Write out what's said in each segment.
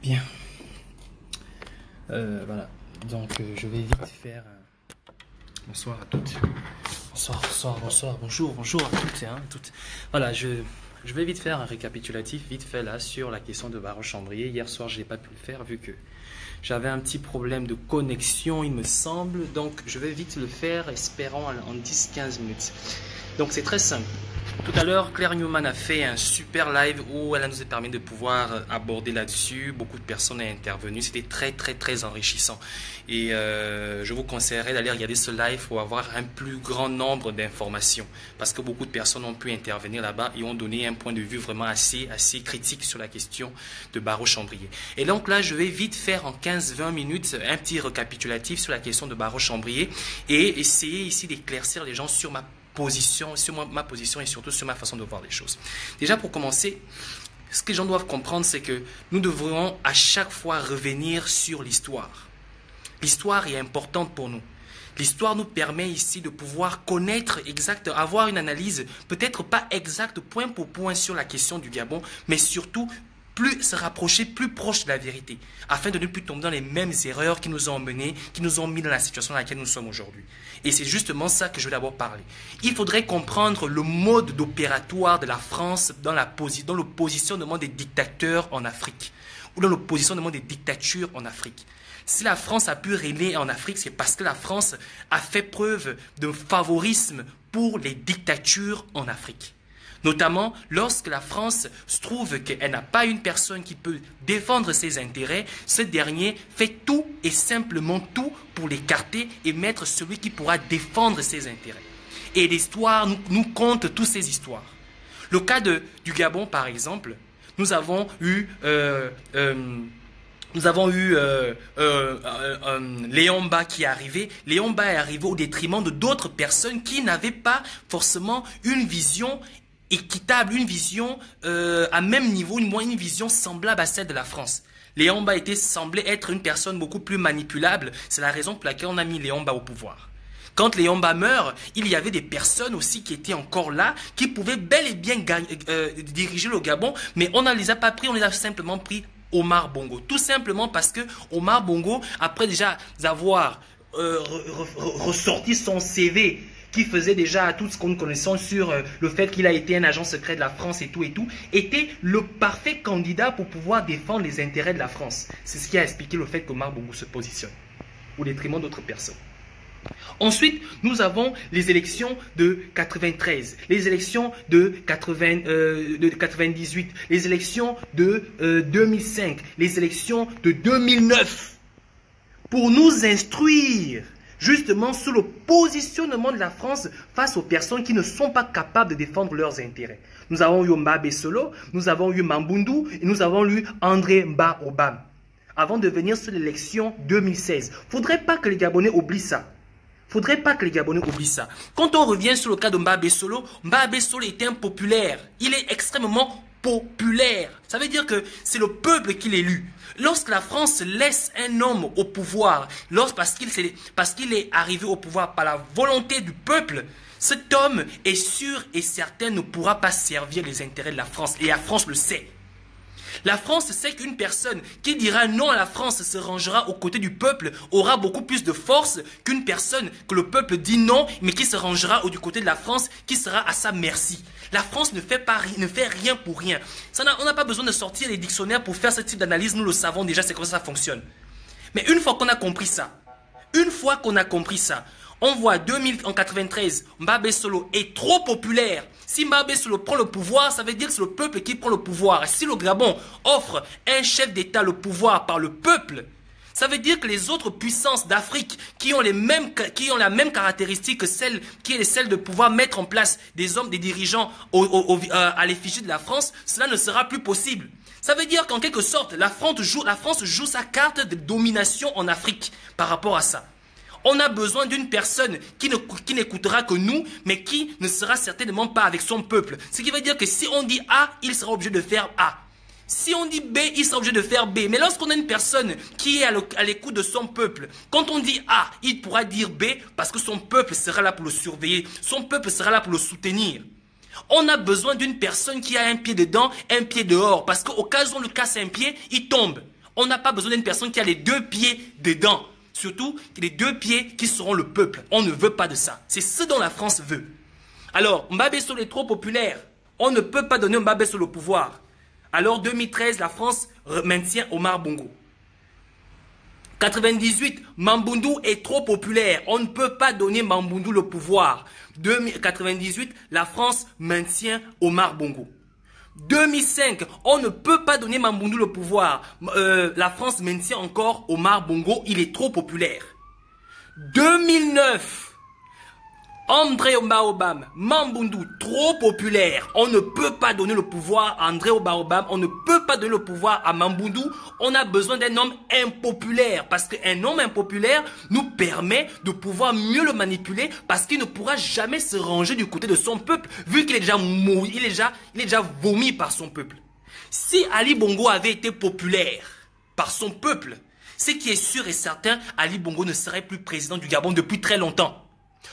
Bien. Voilà. Donc, je vais vite faire bonsoir à toutes. Bonsoir, bonjour à toutes, toutes. Voilà, je vais vite faire un récapitulatif, vite fait là, sur la question de Baron-Chambrier. Hier soir, je n'ai pas pu le faire vu que j'avais un petit problème de connexion, il me semble. Donc, je vais vite le faire, espérant en 10-15 minutes. Donc, c'est très simple. Tout à l'heure, Claire Newman a fait un super live où elle nous a permis de pouvoir aborder là-dessus. Beaucoup de personnes ont intervenu. C'était très enrichissant. Et je vous conseillerais d'aller regarder ce live pour avoir un plus grand nombre d'informations. Parce que beaucoup de personnes ont pu intervenir là-bas et ont donné un point de vue vraiment assez critique sur la question de Baron-Chambrier. Et donc là, je vais vite faire en 15-20 minutes un petit récapitulatif sur la question de Baron-Chambrier et essayer ici d'éclaircir les gens sur ma position et surtout sur ma façon de voir les choses. Déjà pour commencer, ce que les gens doivent comprendre, c'est que nous devrons à chaque fois revenir sur l'histoire. L'histoire est importante pour nous. L'histoire nous permet ici de pouvoir connaître avoir une analyse, peut-être pas exacte point pour point sur la question du Gabon, mais surtout plus se rapprocher, plus proche de la vérité, afin de ne plus tomber dans les mêmes erreurs qui nous ont menés, qui nous ont mis dans la situation dans laquelle nous sommes aujourd'hui. Et c'est justement ça que je vais d'abord parler. Il faudrait comprendre le mode d'opératoire de la France dans le positionnement des dictateurs en Afrique, ou dans le positionnement des dictatures en Afrique. Si la France a pu régner en Afrique, c'est parce que la France a fait preuve de favorisme pour les dictatures en Afrique. Notamment lorsque la France se trouve qu'elle n'a pas une personne qui peut défendre ses intérêts, ce dernier fait tout et simplement tout pour l'écarter et mettre celui qui pourra défendre ses intérêts. Et l'histoire nous conte toutes ces histoires. Le cas du Gabon, par exemple, nous avons eu Léon Mba qui est arrivé. Léon Mba est arrivé au détriment de d'autres personnes qui n'avaient pas forcément une vision équitable, une vision à même niveau, une vision semblable à celle de la France. Léon Mba semblait être une personne beaucoup plus manipulable. C'est la raison pour laquelle on a mis Léon Mba au pouvoir. Quand Léon Mba meurt, il y avait des personnes aussi qui étaient encore là, qui pouvaient bel et bien diriger le Gabon, mais on ne les a pas pris, on les a simplement pris Omar Bongo. Tout simplement parce que Omar Bongo, après déjà avoir ressorti son CV, qui faisait déjà tout ce qu'on connaissait sur le fait qu'il a été un agent secret de la France et tout, était le parfait candidat pour pouvoir défendre les intérêts de la France. C'est ce qui a expliqué le fait qu'Omar Bongo se positionne, au détriment d'autres personnes. Ensuite, nous avons les élections de 93, les élections de 98, les élections de 2005, les élections de 2009, pour nous instruire justement sur le positionnement de la France face aux personnes qui ne sont pas capables de défendre leurs intérêts. Nous avons eu Mbabe Solo, nous avons eu Mambundu et nous avons eu André Mba Obam. Avant de venir sur l'élection 2016, faudrait pas que les Gabonais oublient ça. Quand on revient sur le cas de Mbabe Solo était impopulaire. Il est extrêmement populaire. Ça veut dire que c'est le peuple qui l'élu. Lorsque la France laisse un homme au pouvoir, parce qu'il est arrivé au pouvoir par la volonté du peuple, cet homme est sûr et certain ne pourra pas servir les intérêts de la France. Et la France le sait. La France sait qu'une personne qui dira non à la France se rangera aux côtés du peuple aura beaucoup plus de force qu'une personne que le peuple dit non mais qui se rangera du côté de la France qui sera à sa merci. La France ne fait rien pour rien. On n'a pas besoin de sortir les dictionnaires pour faire ce type d'analyse, nous le savons déjà, c'est comme ça fonctionne. Mais une fois qu'on a compris ça, on voit en 93, Mbabe Solo est trop populaire. Si Mbabe Solo prend le pouvoir, ça veut dire que c'est le peuple qui prend le pouvoir. Et si le Gabon offre un chef d'État le pouvoir par le peuple, ça veut dire que les autres puissances d'Afrique qui ont la même caractéristique que celle de pouvoir mettre en place des hommes, des dirigeants à l'effigie de la France, cela ne sera plus possible. Ça veut dire qu'en quelque sorte, la France joue sa carte de domination en Afrique par rapport à ça. On a besoin d'une personne qui n'écoutera que nous, mais qui ne sera certainement pas avec son peuple. Ce qui veut dire que si on dit A, il sera obligé de faire A. Si on dit B, il sera obligé de faire B. Mais lorsqu'on a une personne qui est à l'écoute de son peuple, quand on dit A, il pourra dire B parce que son peuple sera là pour le surveiller. Son peuple sera là pour le soutenir. On a besoin d'une personne qui a un pied dedans, un pied dehors. Parce qu'au cas où on le casse un pied, il tombe. On n'a pas besoin d'une personne qui a les deux pieds dedans. Surtout les deux pieds qui seront le peuple. On ne veut pas de ça. C'est ce dont la France veut. Alors, Mbabesso est trop populaire. On ne peut pas donner Mbabesso le pouvoir. Alors, 2013, la France maintient Omar Bongo. 98, Mamboundou est trop populaire. On ne peut pas donner Mamboundou le pouvoir. 98, la France maintient Omar Bongo. 2005, on ne peut pas donner Mamboundou le pouvoir. La France maintient encore Omar Bongo. Il est trop populaire. 2009, André Baobam, Mamboundou, trop populaire. On ne peut pas donner le pouvoir à André Baobam. On ne peut pas donner le pouvoir à Mamboundou. On a besoin d'un homme impopulaire. Parce qu'un homme impopulaire nous permet de pouvoir mieux le manipuler. Parce qu'il ne pourra jamais se ranger du côté de son peuple. Vu qu'il est déjà mouillé, il est déjà vomi par son peuple. Si Ali Bongo avait été populaire par son peuple, ce qui est sûr et certain, Ali Bongo ne serait plus président du Gabon depuis très longtemps.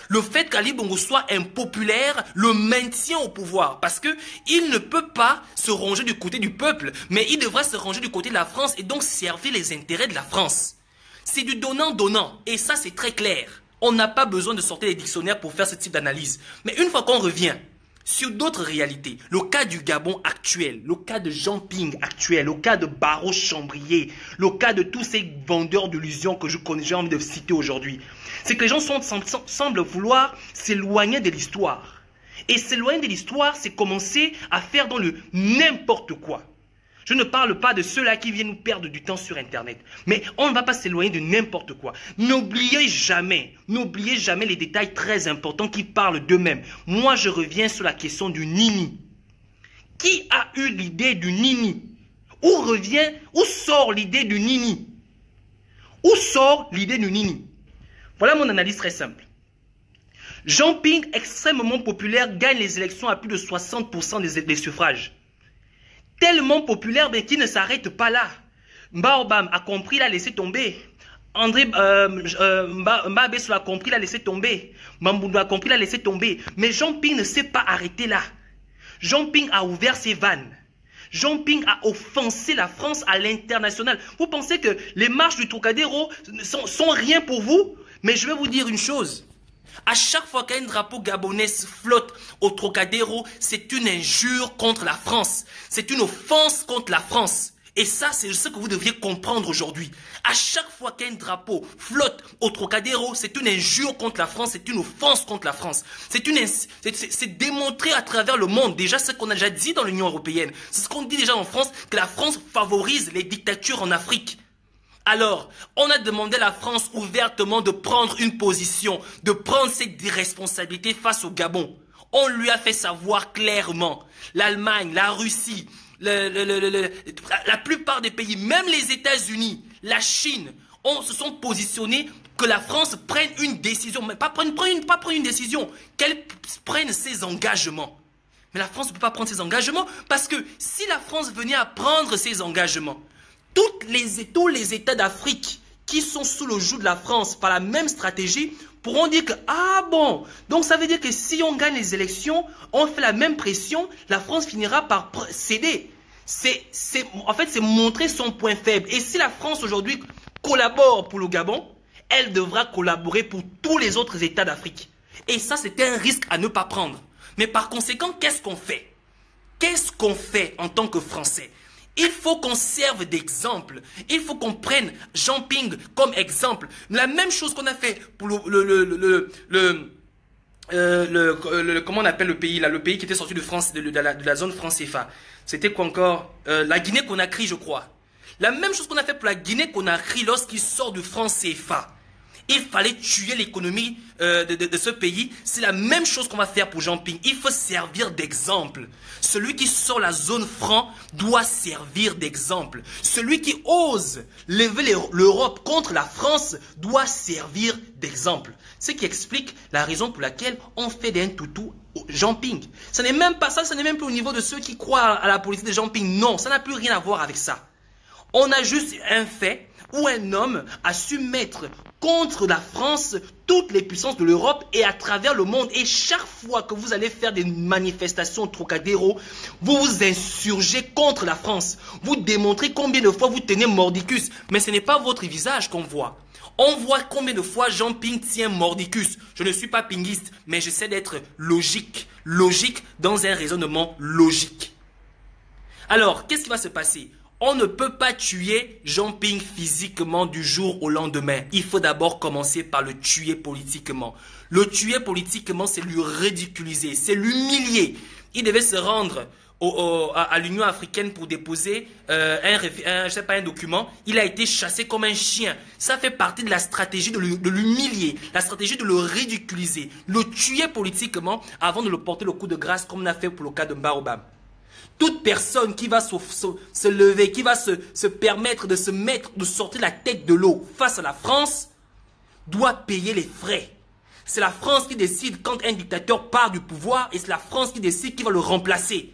Le fait qu'Ali Bongo soit impopulaire le maintient au pouvoir parce que il ne peut pas se ranger du côté du peuple, mais il devra se ranger du côté de la France et donc servir les intérêts de la France. C'est du donnant-donnant et ça c'est très clair. On n'a pas besoin de sortir les dictionnaires pour faire ce type d'analyse. Mais une fois qu'on revient sur d'autres réalités, le cas du Gabon actuel, le cas de Jean Ping actuel, le cas de Barreau Chambrier, le cas de tous ces vendeurs d'illusions que j'ai envie de citer aujourd'hui, c'est que les gens semblent vouloir s'éloigner de l'histoire. Et s'éloigner de l'histoire, c'est commencer à faire dans le n'importe quoi. Je ne parle pas de ceux-là qui viennent nous perdre du temps sur Internet. Mais on ne va pas s'éloigner de n'importe quoi. N'oubliez jamais les détails très importants qui parlent d'eux-mêmes. Moi, je reviens sur la question du Nini. Qui a eu l'idée du Nini? Où sort l'idée du Nini? Où sort l'idée du Nini? Voilà mon analyse très simple. Jean Ping, extrêmement populaire, gagne les élections à plus de 60% des suffrages. Tellement populaire mais qui ne s'arrête pas là. Baobam a compris, il a laissé tomber. Mbabesso a compris, il a laissé tomber. Mamboundou a compris, il a laissé tomber. Mais Jean Ping ne s'est pas arrêté là. Jean Ping a ouvert ses vannes. Jean Ping a offensé la France à l'international. Vous pensez que les marches du Trocadéro sont rien pour vous? Mais je vais vous dire une chose. À chaque fois qu'un drapeau gabonais flotte au Trocadéro, c'est une injure contre la France. C'est une offense contre la France. Et ça, c'est ce que vous devriez comprendre aujourd'hui. À chaque fois qu'un drapeau flotte au Trocadéro, c'est une injure contre la France, c'est une offense contre la France. C'est démontré à travers le monde. Déjà, ce qu'on a déjà dit dans l'Union européenne. C'est ce qu'on dit déjà en France, que la France favorise les dictatures en Afrique. Alors, on a demandé à la France ouvertement de prendre une position, de prendre ses responsabilités face au Gabon. On lui a fait savoir clairement, l'Allemagne, la Russie, la plupart des pays, même les États-Unis, la Chine, se sont positionnés que la France prenne une décision, mais pas prendre une décision, qu'elle prenne ses engagements. Mais la France ne peut pas prendre ses engagements parce que si la France venait à prendre ses engagements, tous les États d'Afrique qui sont sous le joug de la France par la même stratégie pourront dire que, ah bon, donc ça veut dire que si on gagne les élections, on fait la même pression, la France finira par céder. En fait, c'est montrer son point faible. Et si la France aujourd'hui collabore pour le Gabon, elle devra collaborer pour tous les autres États d'Afrique. Et ça, c'est un risque à ne pas prendre. Mais par conséquent, qu'est-ce qu'on fait? Qu'est-ce qu'on fait en tant que Français? Il faut qu'on serve d'exemple. Il faut qu'on prenne Jean Ping comme exemple. La même chose qu'on a fait pour comment on appelle le pays là, le pays qui était sorti de France, de la zone franc CFA. C'était quoi encore? La Guinée-Conakry, je crois. La même chose qu'on a fait pour la Guinée-Conakry lorsqu'il sort du franc CFA. Il fallait tuer l'économie de ce pays. C'est la même chose qu'on va faire pour Jean Ping. Il faut servir d'exemple. Celui qui sort la zone franc doit servir d'exemple. Celui qui ose lever l'Europe contre la France doit servir d'exemple. Ce qui explique la raison pour laquelle on fait d'un toutou Jean Ping. Ce n'est même pas ça, ce n'est même plus au niveau de ceux qui croient à la politique de Jean Ping. Non, ça n'a plus rien à voir avec ça. On a juste un fait où un homme a su mettre contre la France toutes les puissances de l'Europe et à travers le monde. Et chaque fois que vous allez faire des manifestations au Trocadéro, vous vous insurgez contre la France. Vous démontrez combien de fois vous tenez mordicus. Mais ce n'est pas votre visage qu'on voit. On voit combien de fois Jean Ping tient mordicus. Je ne suis pas pinguiste, mais j'essaie d'être logique. Logique dans un raisonnement logique. Alors, qu'est-ce qui va se passer? On ne peut pas tuer Jean Ping physiquement du jour au lendemain. Il faut d'abord commencer par le tuer politiquement. Le tuer politiquement, c'est lui ridiculiser, c'est l'humilier. Il devait se rendre à l'Union africaine pour déposer je sais pas, un document. Il a été chassé comme un chien. Ça fait partie de la stratégie de l'humilier, la stratégie de le ridiculiser, le tuer politiquement avant de le porter le coup de grâce comme on a fait pour le cas de Mbarobam. Toute personne qui va se lever, qui va se permettre de sortir la tête de l'eau face à la France, doit payer les frais. C'est la France qui décide quand un dictateur part du pouvoir et c'est la France qui décide qui va le remplacer.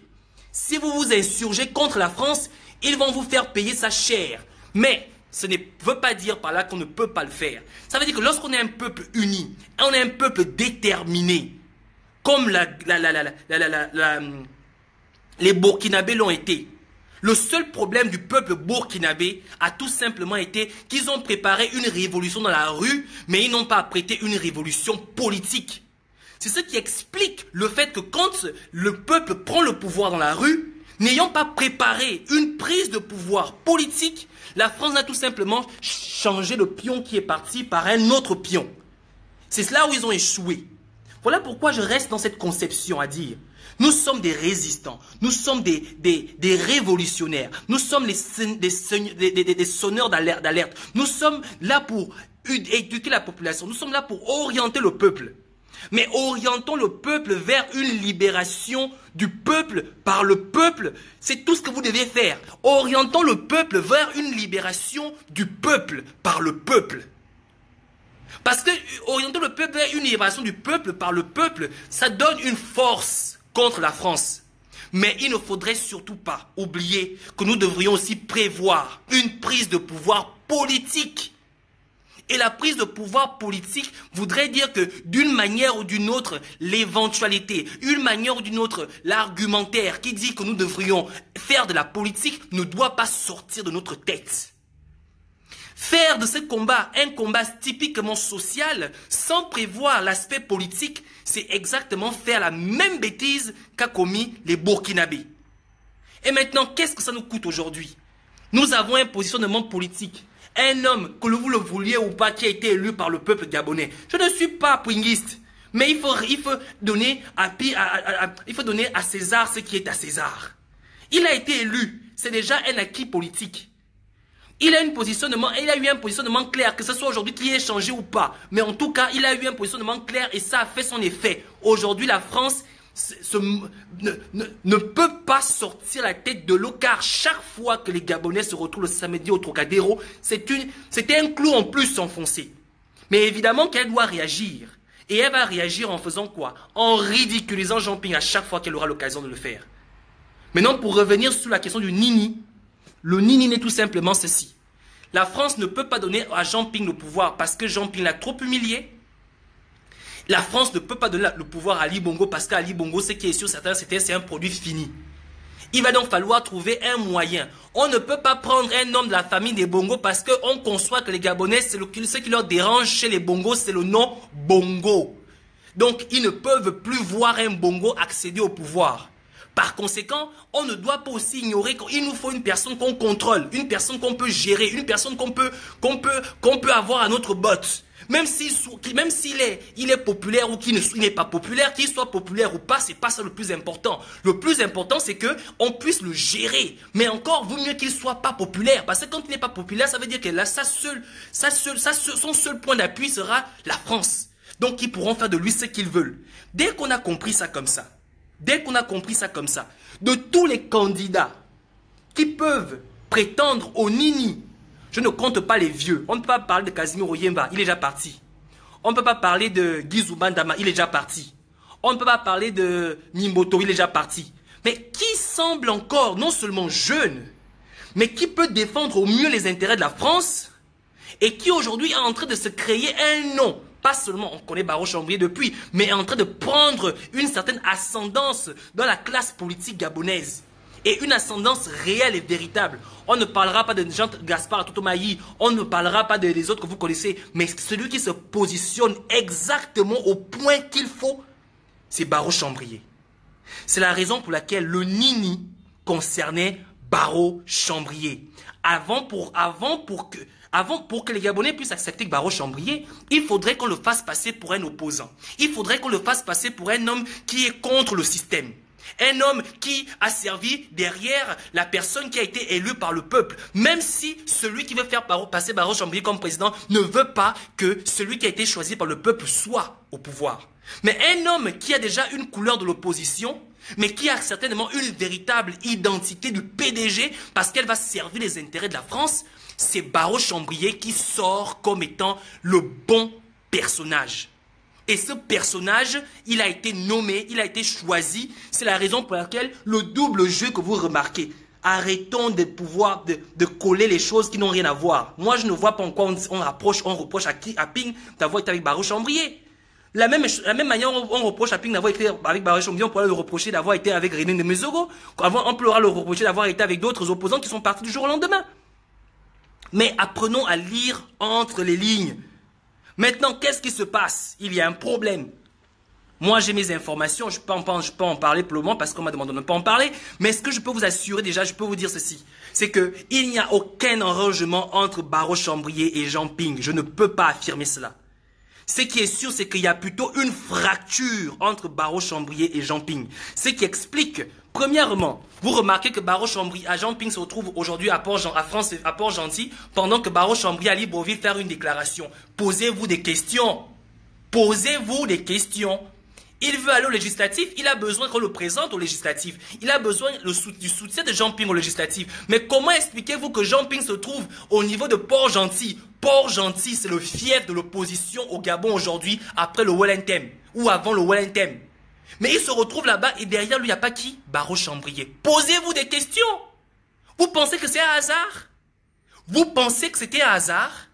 Si vous vous insurgez contre la France, ils vont vous faire payer sa chair. Mais ce ne veut pas dire par là qu'on ne peut pas le faire. Ça veut dire que lorsqu'on est un peuple uni, on est un peuple déterminé, comme les Burkinabés l'ont été. Le seul problème du peuple burkinabé a tout simplement été qu'ils ont préparé une révolution dans la rue, mais ils n'ont pas apprêté une révolution politique. C'est ce qui explique le fait que quand le peuple prend le pouvoir dans la rue, n'ayant pas préparé une prise de pouvoir politique, la France a tout simplement changé le pion qui est parti par un autre pion. C'est là où ils ont échoué. Voilà pourquoi je reste dans cette conception à dire. Nous sommes des résistants, nous sommes des révolutionnaires, nous sommes des sonneurs d'alerte. Nous sommes là pour éduquer la population, nous sommes là pour orienter le peuple. Mais orientons le peuple vers une libération du peuple par le peuple. C'est tout ce que vous devez faire. Orientons le peuple vers une libération du peuple par le peuple. Parce que orienter le peuple vers une libération du peuple par le peuple, ça donne une force contre la France. Mais il ne faudrait surtout pas oublier que nous devrions aussi prévoir une prise de pouvoir politique. Et la prise de pouvoir politique voudrait dire que d'une manière ou d'une autre, l'éventualité, une manière ou d'une autre, l'argumentaire qui dit que nous devrions faire de la politique ne doit pas sortir de notre tête. Faire de ce combat un combat typiquement social sans prévoir l'aspect politique, c'est exactement faire la même bêtise qu'a commis les Burkinabés. Et maintenant, qu'est-ce que ça nous coûte aujourd'hui? Nous avons un positionnement politique. Un homme, que vous le vouliez ou pas, qui a été élu par le peuple gabonais. Je ne suis pas pinguiste, mais il faut donner à César ce qui est à César. Il a été élu, c'est déjà un acquis politique. Il a eu un positionnement clair, que ce soit aujourd'hui qui ait changé ou pas. Mais en tout cas, il a eu un positionnement clair et ça a fait son effet. Aujourd'hui, la France ne peut pas sortir la tête de l'eau car chaque fois que les Gabonais se retrouvent le samedi au Trocadéro, c'était un clou en plus enfoncé. Mais évidemment qu'elle doit réagir. Et elle va réagir en faisant quoi? En ridiculisant Jean Ping à chaque fois qu'elle aura l'occasion de le faire. Maintenant, pour revenir sur la question du Nini, le Nini est tout simplement ceci. La France ne peut pas donner à Jean Ping le pouvoir parce que Jean Ping l'a trop humilié. La France ne peut pas donner le pouvoir à Ali Bongo parce qu'Ali Bongo, ce qui est sûr, c'est un produit fini. Il va donc falloir trouver un moyen. On ne peut pas prendre un homme de la famille des Bongo parce qu'on conçoit que les Gabonais, ce qui leur dérange chez les Bongo, c'est le nom Bongo. Donc, ils ne peuvent plus voir un Bongo accéder au pouvoir. Par conséquent, on ne doit pas aussi ignorer qu'il nous faut une personne qu'on contrôle, une personne qu'on peut gérer, une personne qu'on peut avoir à notre botte. Même s'il est populaire ou qu'il n'est pas populaire, qu'il soit populaire ou pas, c'est pas ça le plus important. Le plus important, c'est qu'on puisse le gérer. Mais encore, vaut mieux qu'il soit pas populaire. Parce que quand il n'est pas populaire, ça veut dire que là, son seul point d'appui sera la France. Donc, ils pourront faire de lui ce qu'ils veulent. Dès qu'on a compris ça comme ça, de tous les candidats qui peuvent prétendre au Nini, je ne compte pas les vieux. On ne peut pas parler de Casimiro Oyemba, il est déjà parti. On ne peut pas parler de Guizou Bandama, il est déjà parti. On ne peut pas parler de Mimboto, il est déjà parti. Mais qui semble encore non seulement jeune, mais qui peut défendre au mieux les intérêts de la France et qui aujourd'hui est en train de se créer un nom. Pas seulement on connaît Barreau Chambrier depuis, mais est en train de prendre une certaine ascendance dans la classe politique gabonaise. Et une ascendance réelle et véritable. On ne parlera pas de Jean Gaspard Atutomayi, on ne parlera pas des autres que vous connaissez, mais celui qui se positionne exactement au point qu'il faut, c'est Barreau Chambrier. C'est la raison pour laquelle le Nini concernait Barreau Chambrier. Avant pour que les Gabonais puissent accepter Barreau Chambrier, il faudrait qu'on le fasse passer pour un opposant. Il faudrait qu'on le fasse passer pour un homme qui est contre le système. Un homme qui a servi derrière la personne qui a été élue par le peuple. Même si celui qui veut faire passer Barreau Chambrier comme président ne veut pas que celui qui a été choisi par le peuple soit au pouvoir. Mais un homme qui a déjà une couleur de l'opposition, mais qui a certainement une véritable identité du PDG parce qu'elle va servir les intérêts de la France, c'est Barreau Chambrier qui sort comme étant le bon personnage. Et ce personnage, il a été nommé, il a été choisi. C'est la raison pour laquelle le double jeu que vous remarquez. Arrêtons de coller les choses qui n'ont rien à voir. Moi, je ne vois pas en quoi on reproche à Ping d'avoir été avec Barreau Chambrier. La même manière, on reproche à Ping d'avoir été avec Barreau Chambrier, on pourrait le reprocher d'avoir été avec René de Mezogo. On pourra le reprocher d'avoir été avec d'autres opposants qui sont partis du jour au lendemain. Mais apprenons à lire entre les lignes. Maintenant, qu'est-ce qui se passe? Il y a un problème. Moi, j'ai mes informations, je peux en parler pour le moment parce qu'on m'a demandé de ne pas en parler. Mais ce que je peux vous assurer déjà, je peux vous dire ceci. C'est qu'il n'y a aucun arrangement entre Barreau Chambrier et Jean Ping. Je ne peux pas affirmer cela. Ce qui est sûr, c'est qu'il y a plutôt une fracture entre Barreau Chambrier et Jean Ping. Ce qui explique, premièrement, vous remarquez que Barreau Chambrier à Jean Ping se retrouve aujourd'hui à Port-Gentil, pendant que Barreau Chambrier à Libreville faire une déclaration. Posez-vous des questions. Posez-vous des questions. Il veut aller au législatif, il a besoin qu'on le présente au législatif. Il a besoin du soutien de Jean Ping au législatif. Mais comment expliquez-vous que Jean Ping se trouve au niveau de Port-Gentil? Port-Gentil, c'est le fief de l'opposition au Gabon aujourd'hui, après le Wellington, ou avant le Wellington. Mais il se retrouve là-bas et derrière lui, il n'y a pas qui? Barreau Chambrier. Posez-vous des questions. Vous pensez que c'est un hasard? Vous pensez que c'était un hasard?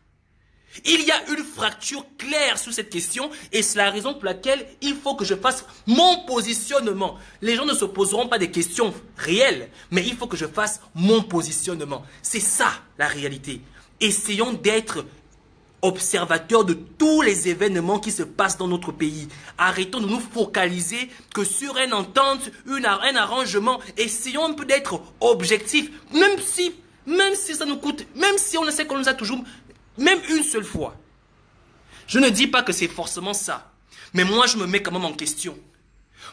Il y a une fracture claire sur cette question et c'est la raison pour laquelle il faut que je fasse mon positionnement. Les gens ne se poseront pas des questions réelles, mais il faut que je fasse mon positionnement. C'est ça la réalité. Essayons d'être observateurs de tous les événements qui se passent dans notre pays. Arrêtons de nous focaliser que sur une entente, un arrangement. Essayons un peu d'être objectifs, même si ça nous coûte, même si on sait qu'on nous a toujours... Même une seule fois. Je ne dis pas que c'est forcément ça. Mais moi, je me mets quand même en question.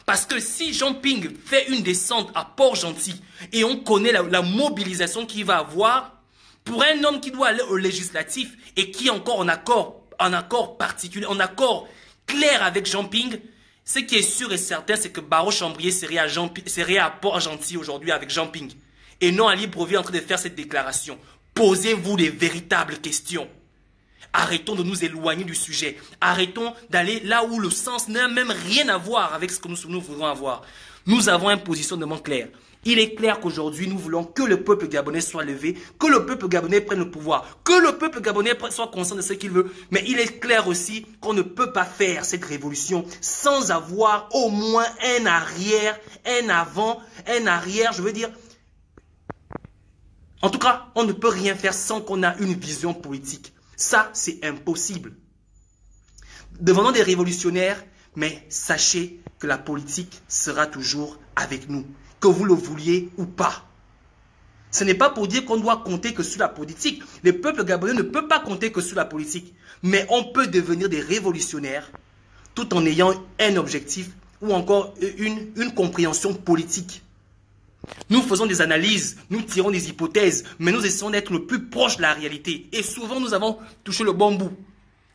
Parce que si Jean Ping fait une descente à Port-Gentil et on connaît la mobilisation qu'il va avoir, pour un homme qui doit aller au législatif et qui est encore en accord particulier, en accord clair avec Jean Ping, ce qui est sûr et certain, c'est que Barreau Chambrier serait à Port-Gentil aujourd'hui avec Jean Ping. Et non à Libreville en train de faire cette déclaration. Posez-vous les véritables questions. Arrêtons de nous éloigner du sujet. Arrêtons d'aller là où le sens n'a même rien à voir avec ce que nous voulons avoir. Nous avons un positionnement clair. Il est clair qu'aujourd'hui, nous voulons que le peuple gabonais soit levé, que le peuple gabonais prenne le pouvoir, que le peuple gabonais soit conscient de ce qu'il veut. Mais il est clair aussi qu'on ne peut pas faire cette révolution sans avoir au moins un arrière, un avant, un arrière, je veux dire... En tout cas, on ne peut rien faire sans qu'on ait une vision politique. Ça, c'est impossible. Devenons des révolutionnaires, mais sachez que la politique sera toujours avec nous, que vous le vouliez ou pas. Ce n'est pas pour dire qu'on doit compter que sur la politique. Le peuple gabonais ne peut pas compter que sur la politique. Mais on peut devenir des révolutionnaires tout en ayant un objectif ou encore une compréhension politique. Nous faisons des analyses, nous tirons des hypothèses, mais nous essayons d'être le plus proche de la réalité. Et souvent, nous avons touché le bon bout.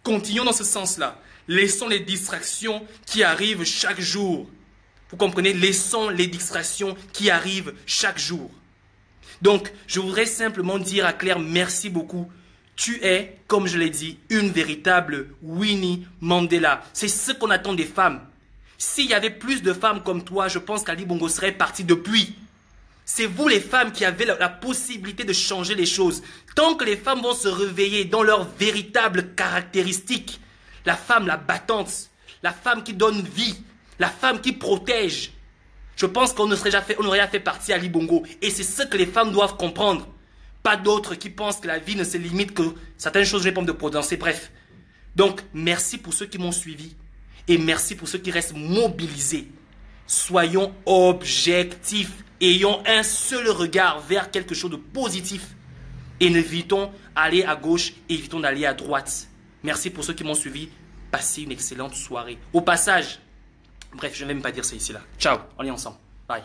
Continuons dans ce sens-là. Laissons les distractions qui arrivent chaque jour. Vous comprenez? Laissons les distractions qui arrivent chaque jour. Donc, je voudrais simplement dire à Claire, merci beaucoup. Tu es, comme je l'ai dit, une véritable Winnie Mandela. C'est ce qu'on attend des femmes. S'il y avait plus de femmes comme toi, je pense qu'Ali Bongo serait parti depuis. C'est vous les femmes qui avez la possibilité de changer les choses. Tant que les femmes vont se réveiller dans leurs véritables caractéristiques, la femme, la battante, la femme qui donne vie, la femme qui protège, je pense qu'on n'aurait jamais fait partie à Libongo. Et c'est ce que les femmes doivent comprendre. Pas d'autres qui pensent que la vie ne se limite que certaines choses, je vais pas me prononcer, bref. Donc, merci pour ceux qui m'ont suivi. Et merci pour ceux qui restent mobilisés. Soyons objectifs. Ayons un seul regard vers quelque chose de positif. Et évitons d'aller à gauche, évitons d'aller à droite. Merci pour ceux qui m'ont suivi. Passez une excellente soirée. Au passage, bref, je ne vais même pas dire ça ici là. Ciao, on est ensemble. Bye.